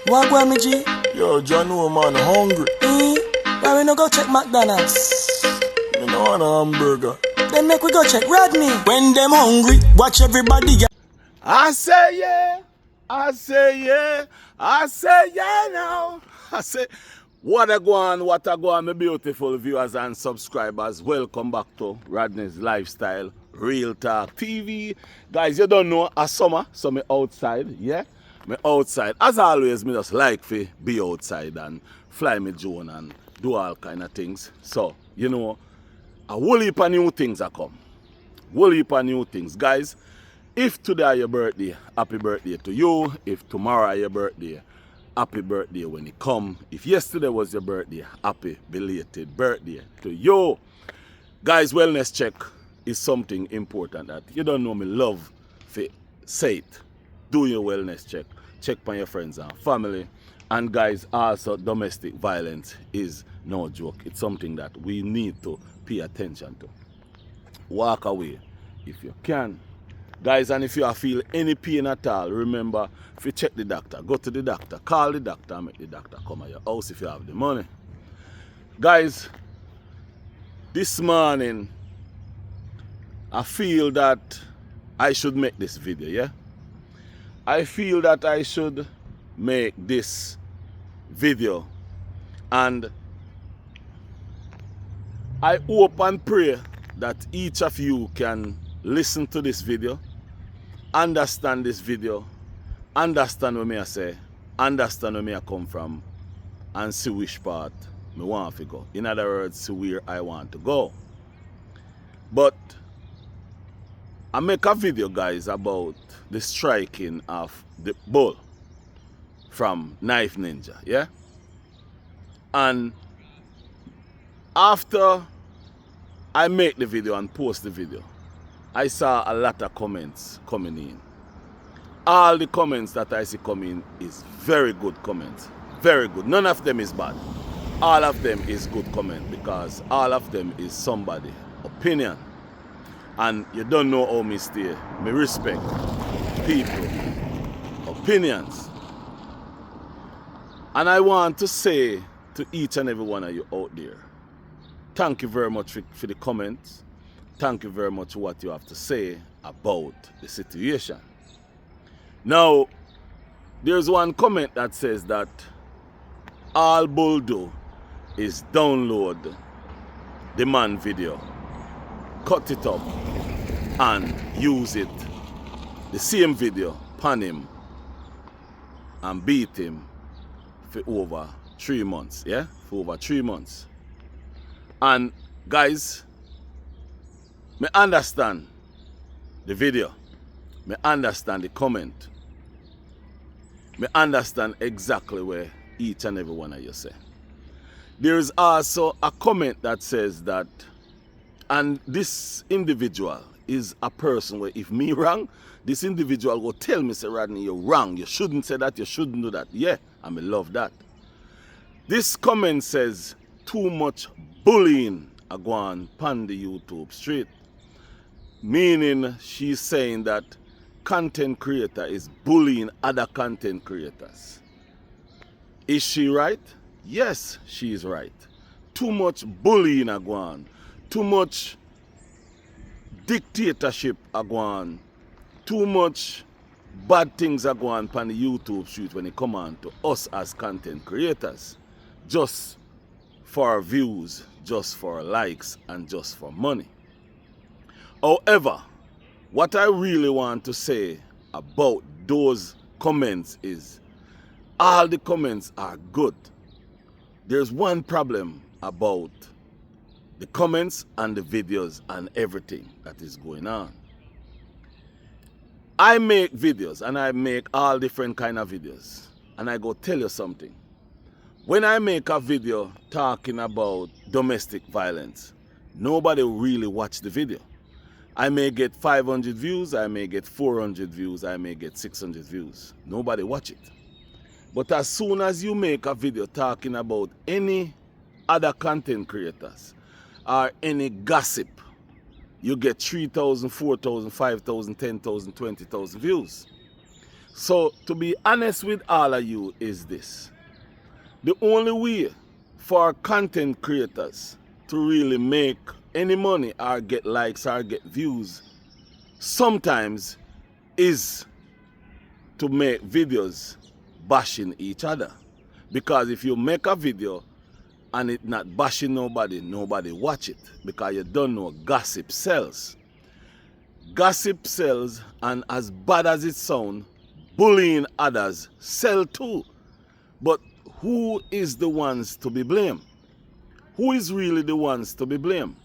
What go me G? Yo, John, no man, hungry. Why we no go check McDonald's? Me no want a hamburger. Then make we go check Rodney. When them hungry, watch everybody. I say yeah, I say yeah, I say yeah now. I say, what a go on, my beautiful viewers and subscribers. Welcome back to Rodney's Lifestyle Real Talk TV. Guys, you don't know, a summer, so me outside, yeah? Me outside. As always, me just like to be outside and fly me drone and do all kind of things. So, you know, a whole heap of new things are come. Whole heap of new things. Guys, if today your birthday, happy birthday to you. If tomorrow your birthday, happy birthday when it come. If yesterday was your birthday, happy belated birthday to you. Guys, wellness check is something important that you don't know me love for say it. Do your wellness check. Check on your friends and family. And guys, also domestic violence is no joke. It's something that we need to pay attention to. Walk away if you can. Guys, and if you feel any pain at all, remember, if you check the doctor, go to the doctor, call the doctor and make the doctor come at your house if you have the money. Guys, this morning, I feel that I should make this video, yeah? I feel that I should make this video, and I hope and pray that each of you can listen to this video, understand this video, understand where me I say, understand where me I come from, and see which part me want to go. In other words, see where I want to go. But I make a video, guys, about the striking of the bull from Knife Ninja, yeah? And after I make the video and post the video, I saw a lot of comments coming in. All the comments that I see coming is very good comments. Very good. None of them is bad. All of them is good comment because all of them is somebody's opinion. And you don't know how me stay. Me respect people, opinions. And I want to say to each and every one of you out there, thank you very much for the comments. Thank you very much for what you have to say about the situation. Now, there's one comment that says that all Bull do is download the man video, cut it up, and use it, the same video, pan him, and beat him for over 3 months, yeah? For over 3 months. And guys, me understand the video, me understand the comment, me understand exactly where each and every one of you say. There is also a comment that says that, and this individual is a person where if me wrong, this individual will tell me, say, Rodney, you're wrong, you shouldn't say that, you shouldn't do that. Yeah, I may love that. This comment says, too much bullying a go on pan the YouTube street. Meaning she's saying that content creator is bullying other content creators. Is she right? Yes, she is right. Too much bullying a go on. Too much dictatorship a go on. Too much bad things are going on the YouTube street when it come on to us as content creators. Just for views, just for likes, and just for money. However, what I really want to say about those comments is all the comments are good. There's one problem about the comments and the videos and everything that is going on. I make videos and I make all different kind of videos. And I go tell you something. When I make a video talking about domestic violence, nobody really watch the video. I may get 500 views, I may get 400 views, I may get 600 views. Nobody watch it. But as soon as you make a video talking about any other content creators or any gossip, you get 3,000, 4,000, 5,000, 10,000, 20,000 views. So to be honest with all of you is this. The only way for content creators to really make any money or get likes or get views sometimes is to make videos bashing each other. Because if you make a video and it not bashing nobody, nobody watch it. Because you don't know gossip sells. Gossip sells, and as bad as it sounds, bullying others sell too. But who is the ones to be blamed? Who is really the ones to be blamed?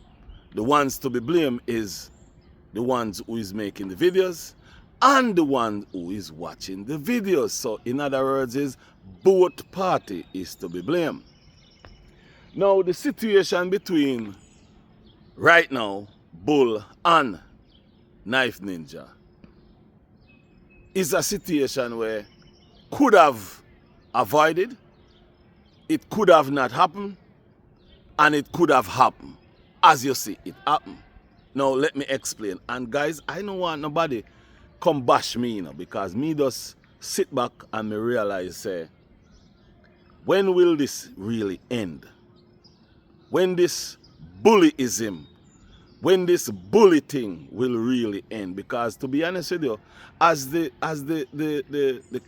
The ones to be blamed is the ones who is making the videos and the one who is watching the videos. So in other words is both party is to be blamed. Now the situation between right now Bull and Knife Ninja is a situation where could have avoided, it could have not happened, and it could have happened. As you see, it happened. Now let me explain. And guys, I don't want nobody come bash me, because me just sit back and me realize, when will this really end? When this bullyism, when this bully thing will really end? Because to be honest with you, as the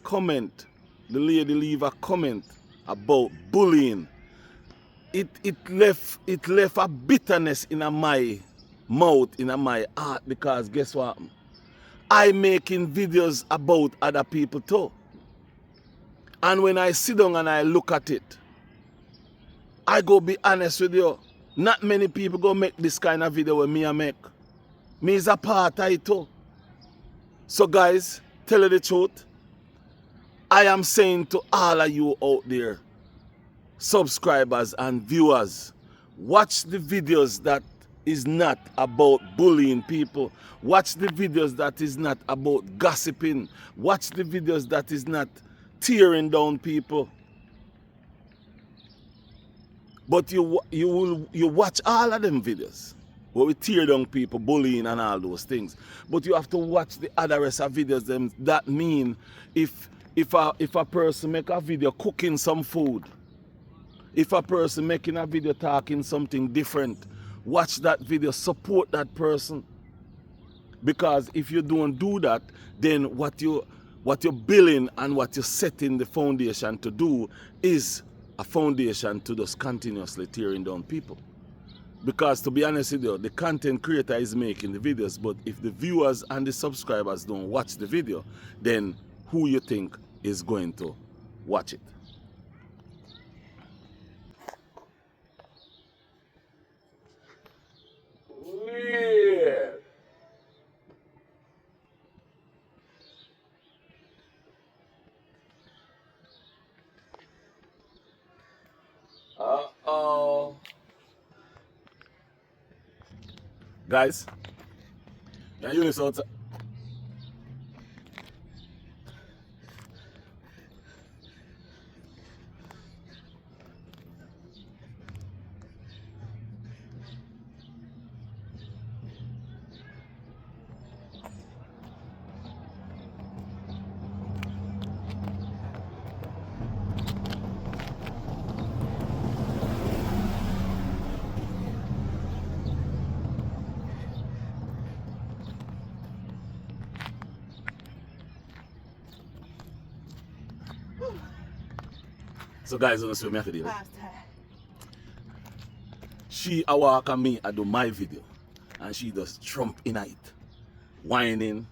comment, the lady leave a comment about bullying, it left a bitterness in my mouth, in my heart, because guess what? I making videos about other people too. And when I sit down and I look at it, I go be honest with you, not many people go make this kind of video with me I make. Me is a part of it too. So guys, tell you the truth, I am saying to all of you out there, subscribers and viewers, watch the videos that is not about bullying people. Watch the videos that is not about gossiping. Watch the videos that is not tearing down people. But you watch all of them videos where we tear down people, bullying and all those things. But you have to watch the other rest of videos. Them that mean if a person make a video cooking some food, if a person making a video talking something different, watch that video, support that person. Because if you don't do that, then what you're building and what you're setting the foundation to do is a foundation to just continuously tearing down people. Because to be honest with you, the content creator is making the videos, but if the viewers and the subscribers don't watch the video, then who you think is going to watch it? Weird. Uh-oh. Guys, can you listen outside? So guys, don't see what I have to do. She a walk and me I do my video, and she does trump in it, whining,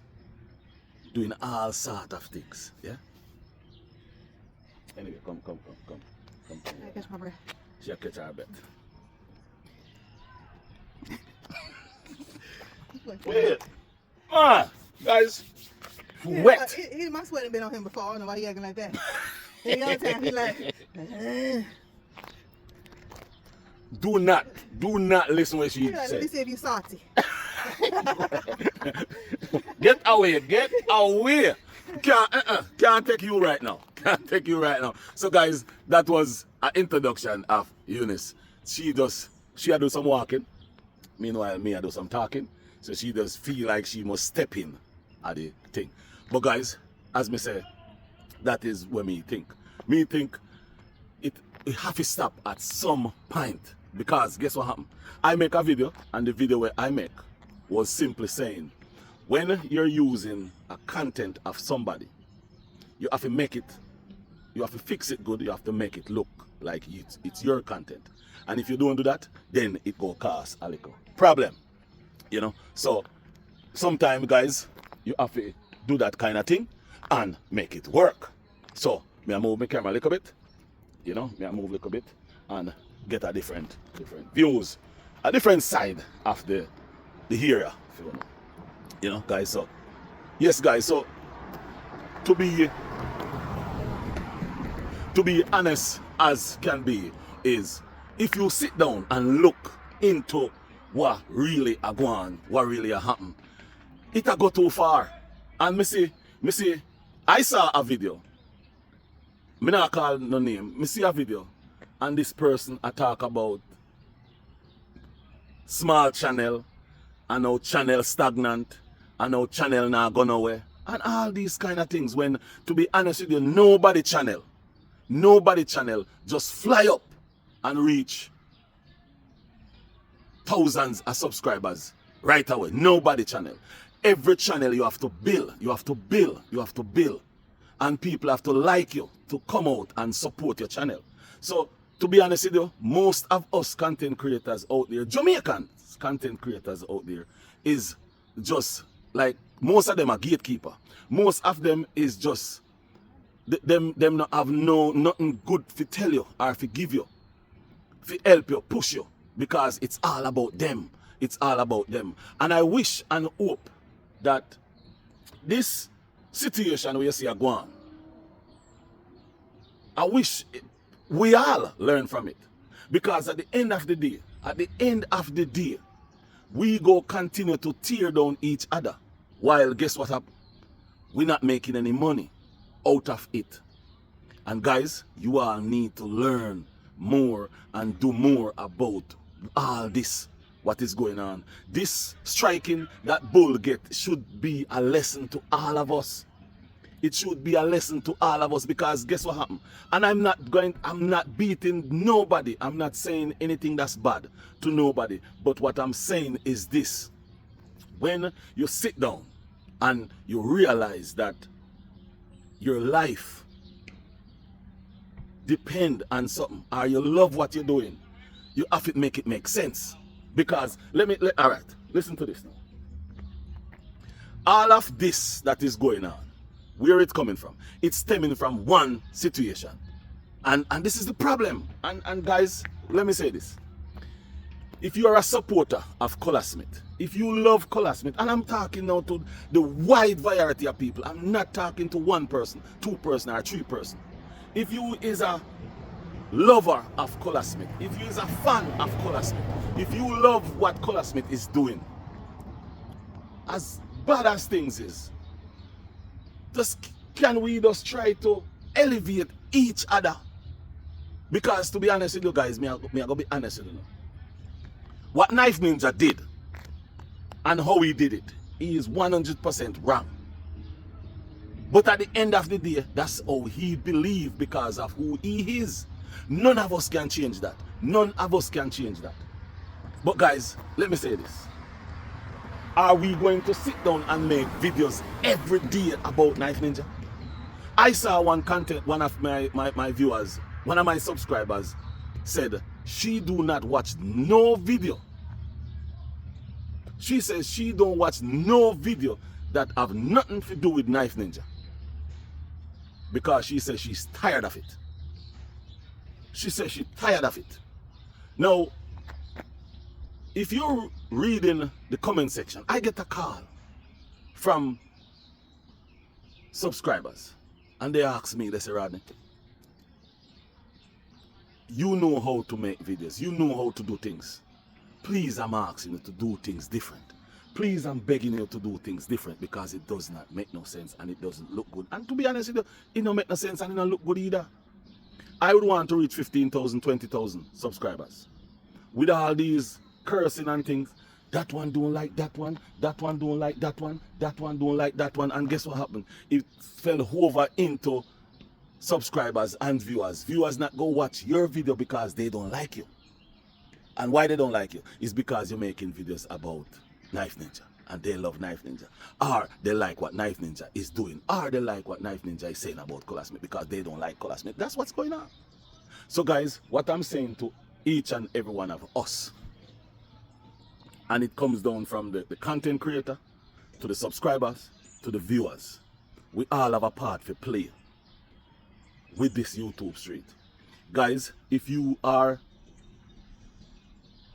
doing all sort of things. Yeah. Anyway, come. I catch my breath. She catch her breath. Wait, guys, Yeah, wet. My sweat ain't been on him before. I don't know why he acting like that. Every other time he like, Do not listen what she he like, let me said. see if you salty. Get away. Can't take you right now. So guys, that was an introduction of Eunice. She do some walking. Meanwhile, me I do some talking. So she does feel like she must step in at the thing. But guys, as me say, that is what me think. Me think it have to stop at some point, because guess what happened? I make a video, and the video where I make was simply saying, when you're using a content of somebody, you have to make it, you have to fix it good, you have to make it look like it's your content. And if you don't do that, then it go cause a little problem. You know? So sometimes, guys, you have to do that kind of thing and make it work. So me I move my camera a little bit, you know, me I move a little bit and get a different views, a different side of the area, if you know. You know, guys, so yes, guys, so to be honest as can be, is if you sit down and look into what really a go on, what really a happen, it a go too far. And me see, I saw a video, me not call no name, me see a video, and this person a talk about small channel, and how channel stagnant, and how channel not go nowhere, and all these kind of things, when, to be honest with you, nobody channel just fly up and reach thousands of subscribers right away. Nobody channel. Every channel you have to build, and people have to like you to come out and support your channel. So to be honest with you, most of us content creators out there, Jamaican content creators out there, is just like, most of them are gatekeeper. Most of them is just them not have nothing good to tell you or to give you, to help you, push you, because it's all about them. It's all about them. And I wish and hope that this situation where you see a go on, I wish we all learn from it. Because at the end of the day, we go continue to tear down each other. While guess what happened? We're not making any money out of it. And guys, you all need to learn more and do more about all this, what is going on. This striking that bull get should be a lesson to all of us. It should be a lesson to all of us, because guess what happened? And I'm not beating nobody. I'm not saying anything that's bad to nobody. But what I'm saying is this. When you sit down and you realize that your life depend on something, or you love what you're doing, you have to make it make sense. Because all right, listen to this now. All of this that is going on, where it's coming from, it's stemming from one situation. And this is the problem. And guys, let me say this. If you are a supporter of Color Smith, if you love Color Smith, and I'm talking now to the wide variety of people, I'm not talking to one person, two person, or three person. If you is a lover of Color Smith, if you is a fan of Color Smith, if you love what Color Smith is doing, as bad as things is, can we just try to elevate each other? Because to be honest with you guys, me I go be honest with you now. What Knife Ninja did and how he did it, he is 100% wrong. But at the end of the day, that's how he believed, because of who he is. None of us can change that. None of us can change that. But guys, let me say this. Are we going to sit down and make videos every day about Knife Ninja? I saw one of my viewers, one of my subscribers said she do not watch no video. She says she don't watch no video that have nothing to do with Knife Ninja. Because she says she's tired of it. She says she's tired of it. Now, if you're reading the comment section, I get a call from subscribers, and they ask me, they say, Rodney, you know how to make videos, you know how to do things. Please, I'm asking you to do things different. Please, I'm begging you to do things different, because it does not make no sense and it doesn't look good. And to be honest with you, it don't make no sense and it don't look good either. I would want to reach 15,000, 20,000 subscribers. With all these cursing and things, That one don't like that one. That one don't like that one. That one don't like that one. And guess what happened? It fell over into subscribers and viewers. Viewers not go watch your video because they don't like you. And why they don't like you is because you're making videos about Knife Ninja. And they love Knife Ninja. Or they like what Knife Ninja is doing. Or they like what Knife Ninja is saying about Color Smith because they don't like Color Smith. That's what's going on. So guys, what I'm saying to each and every one of us, and it comes down from the content creator, to the subscribers, to the viewers. We all have a part to play with this YouTube street. Guys, if you are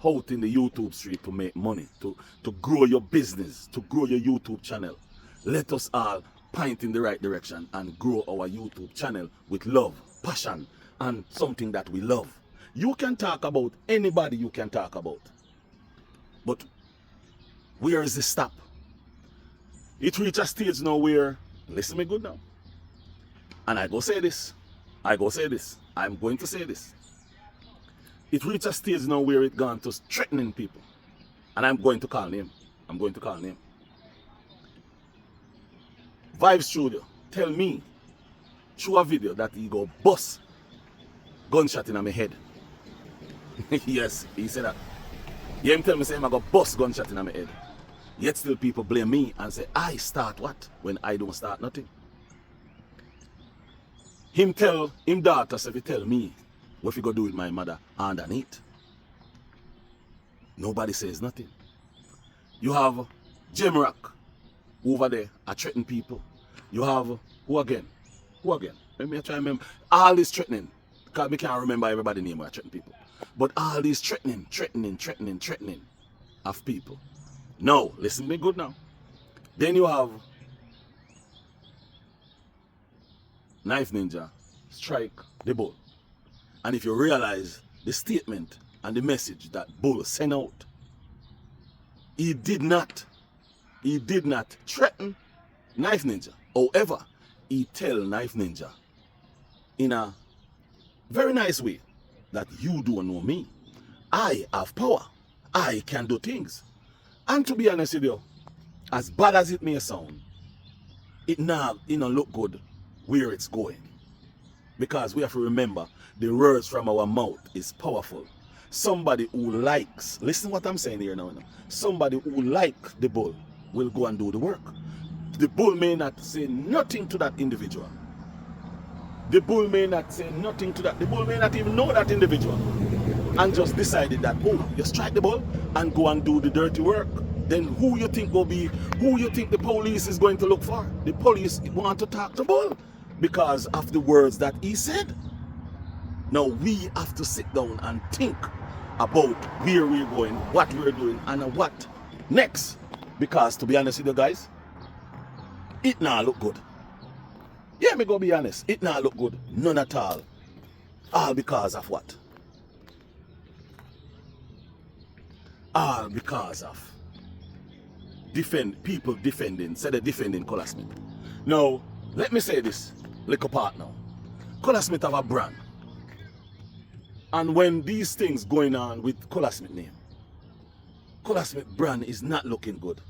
out in the YouTube street to make money, to grow your business, to grow your YouTube channel, let us all point in the right direction and grow our YouTube channel with love, passion, and something that we love. You can talk about anybody you can talk about. But where is the stop? It reached a stage now where, listen me good now, and I go say this, I'm going to say this. It reached a stage now where it gone to threatening people. And I'm going to call name. Vibe Studio, tell me through a video that he go bust gunshot in my head. Yes, he said that. Yeah, him tell me say I go bust gunshot in my head. Yet still people blame me and say I start what when I don't start nothing. Him daughter say he tell me what he go do with my mother underneath. Nobody says nothing. You have Jamaican over there are threatening people. You have who again? Let me try to remember. All this threatening. Because I can't remember everybody's name who are threatening people. But all this threatening of people. No, listen to me good now. Then you have Knife Ninja strike the bull. And if you realize the statement and the message that Bull sent out, he did not threaten Knife Ninja. However, he tell Knife Ninja in a very nice way that you don't know me. I have power. I can do things. And to be honest with you, as bad as it may sound, it now look good where it's going. Because we have to remember the words from our mouth is powerful. Somebody who likes, listen what I'm saying here now. Somebody who likes the bull will go and do the work. The bull may not say nothing to that individual. The bull may not say nothing to that. The bull may not even know that individual. And just decided that, oh, you strike the bull and go and do the dirty work. Then who you think the police is going to look for? The police want to talk to bull because of the words that he said. Now we have to sit down and think about where we're going, what we're doing, and what next. Because to be honest with you guys, it not look good. Yeah, me go be honest. It not look good. None at all. All because of what? All because of people defending, say they're defending Color Smith. Now, let me say this, little part now. Color Smith have a brand. And when these things going on with Color Smith name, Color Smith brand is not looking good.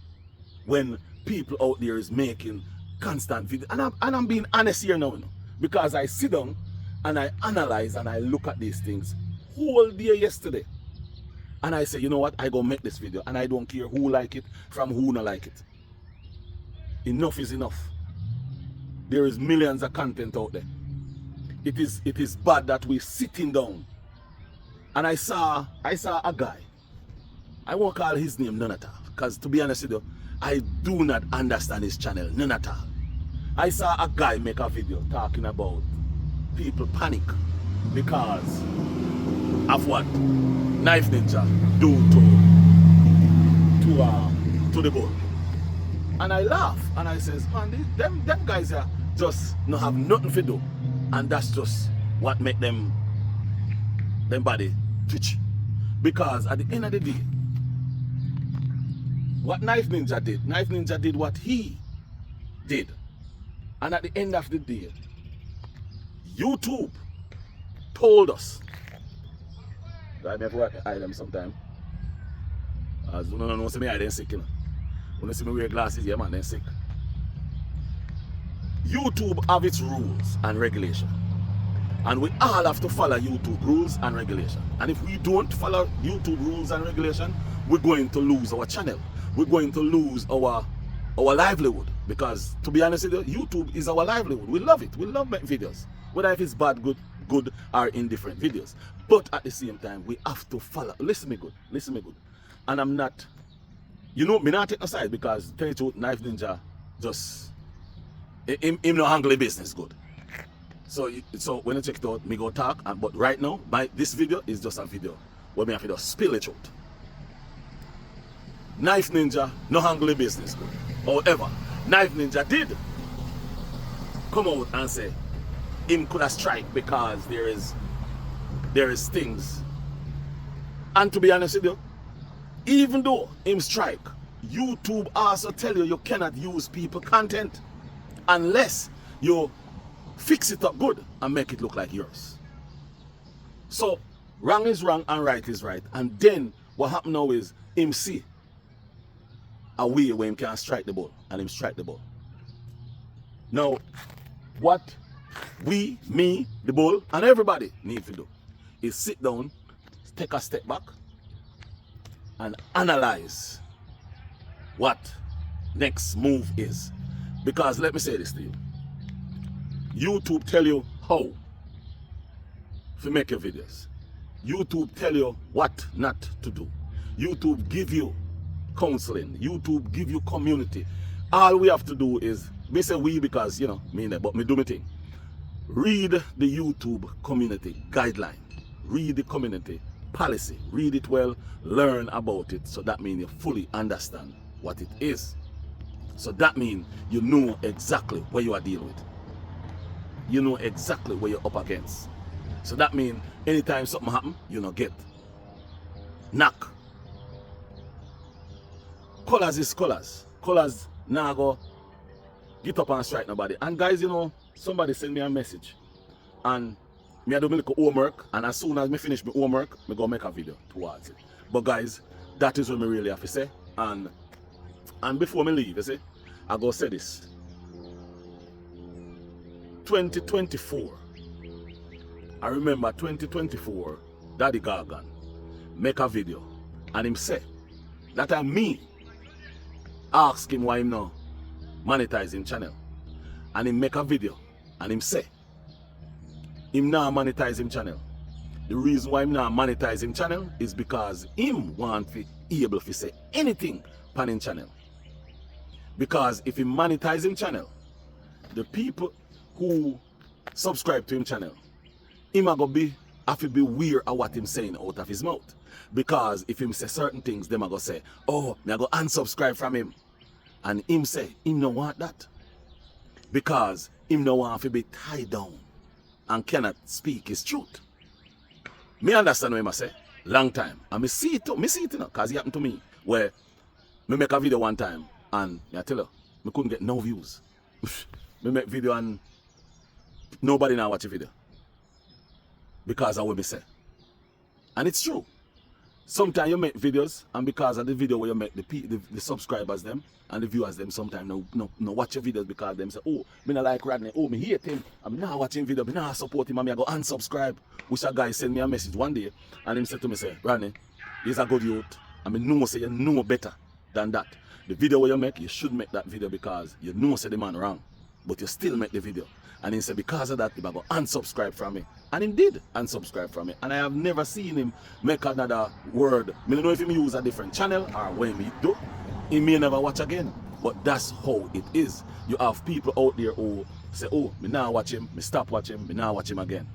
When people out there is making constant video. And I'm being honest here now, because I sit down and I analyze and I look at these things whole day yesterday. And I say, you know what, I go make this video and I don't care who like it from who not like it. Enough is enough. There is millions of content out there. It is bad that we're sitting down. And I saw a guy. I won't call his name none at all. Because to be honest with you, I do not understand his channel none at all. I saw a guy make a video talking about people panic because of what Knife Ninja do to the bull. And I laugh and I says, man, them guys are just not have nothing to do. And that's just what make them body twitch. Because at the end of the day, what Knife Ninja did what he did. And at the end of the day, YouTube told us. I never work at them sometime. As you don't know, see me I then sick, you know. When you see me wear glasses, yeah man, then sick. YouTube have its rules and regulation. And we all have to follow YouTube rules and regulation. And if we don't follow YouTube rules and regulation, we're going to lose our channel. We're going to lose our livelihood. Because to be honest with you, YouTube is our livelihood. We love it. We love making videos. Whether if it's bad, good or indifferent videos. But at the same time, we have to follow. Listen me good. Listen me good. And I'm not, you know, me not take no side because tell you the truth, Knife Ninja just him no handle the business good. So when you check it out, me go talk. But right now, this video is just a video where me have to just spill the truth. Knife Ninja no handle the business good. However, Knife Ninja did come out and say him could have strike because there is things. And to be honest with you, even though him strike, YouTube also tell you cannot use people content unless you fix it up good and make it look like yours. So wrong is wrong and right is right. And then what happen now is him see a way where him can strike the ball and him strike the ball. Now what we, me, the ball and everybody need to do is sit down, take a step back and analyze what next move is. Because let me say this to you. YouTube tell you how to make your videos. YouTube tell you what not to do. YouTube give you counseling. YouTube give you community. All we have to do is, me say we because, you know, me there, but me do my thing. Read the YouTube community guideline. Read the community policy. Read it well, learn about it. So that means you fully understand what it is. So that means you know exactly what you are dealing with. You know exactly what you're up against. So that means anytime something happen, you know get knock. Colors is colors. Colors now go get up and strike nobody. And guys, you know, somebody send me a message and me I do my little homework, and as soon as me finish my homework, me go make a video towards it. But guys, that is what me really have to say. And before me leave, you see, I go say this. 2024. I remember 2024, Daddy Gargan make a video and him say that time me ask him why him now monetize him channel. And him make a video and him say him now monetize him channel. The reason why him now monetize him channel is because him want to be able to say anything on him channel. Because if he monetize him channel, the people who subscribe to him channel, him a go have to be weird at what him saying out of his mouth. Because if him say certain things, them a go say, oh, me a go unsubscribe from him. And him say, him no want that. Because him no want to be tied down and cannot speak his truth. Me understand what I say. Long time. And me see it too. Me see it, you know, because it happened to me where me make a video one time and I tell you, me couldn't get no views. Me make video and nobody now watch the video. Because of what me say. And it's true. Sometimes you make videos and because of the video where you make the subscribers them and the viewers them sometimes no watch your videos because them say, oh, me not like Rodney, oh, me hate him, I'm not watching video, me not support him, and me I go unsubscribe. Which a guy send me a message one day and him said to me, say, Rodney, he's a good youth. I mean, know say you know better than that. The video where you make, you should make that video because you know say the man wrong. But you still make the video. And he said because of that, he go unsubscribe from me. And he did unsubscribe from me. And I have never seen him make another word. I don't know if he use a different channel or when he do. He may never watch again. But that's how it is. You have people out there who say, oh, me now watch him, me stop watch him, me now watch him again.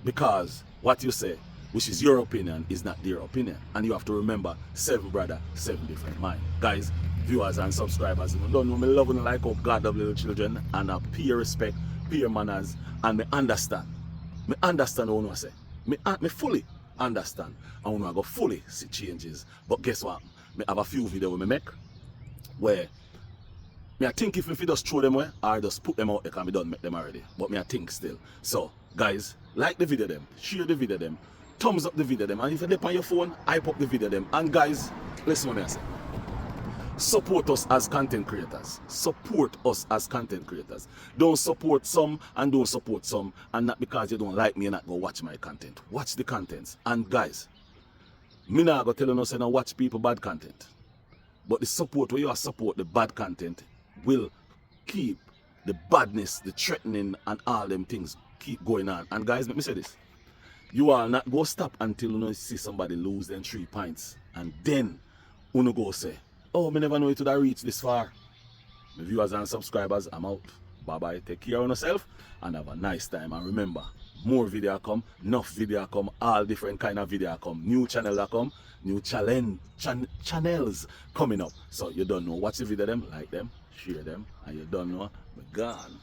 Because what you say, which is your opinion, is not their opinion. And you have to remember, 7 brother, 7 different mind. Guys, viewers and subscribers, you don't know me love and like how God of little children and a peer respect, peer manners, and me understand. Me understand what I say. Me fully understand. And I go fully see changes. But guess what? Me have a few videos we make where me I think if we just throw them away or just put them out, they can be done make them already. But me I think still. So guys, like the video them, share the video them, thumbs up the video them. And if you're on your phone, hype up the video them. And guys, listen what I say. Support us as content creators. Support us as content creators. Don't support some and don't support some. And not because you don't like me and not go watch my content. Watch the contents. And guys, me not go tell you no say no watch people bad content. But the support where you are support the bad content will keep the badness, the threatening and all them things keep going on. And guys, let me say this. You are not go stop until you see somebody lose them 3 pints. And then you go say, oh, me never know it would have reached this far. My viewers and subscribers, I'm out. Bye-bye. Take care of yourself and have a nice time. And remember, more video come, enough video come, all different kind of video come. New channel come, new channels coming up. So you don't know, watch the video them, like them, share them, and you don't know, we're gone.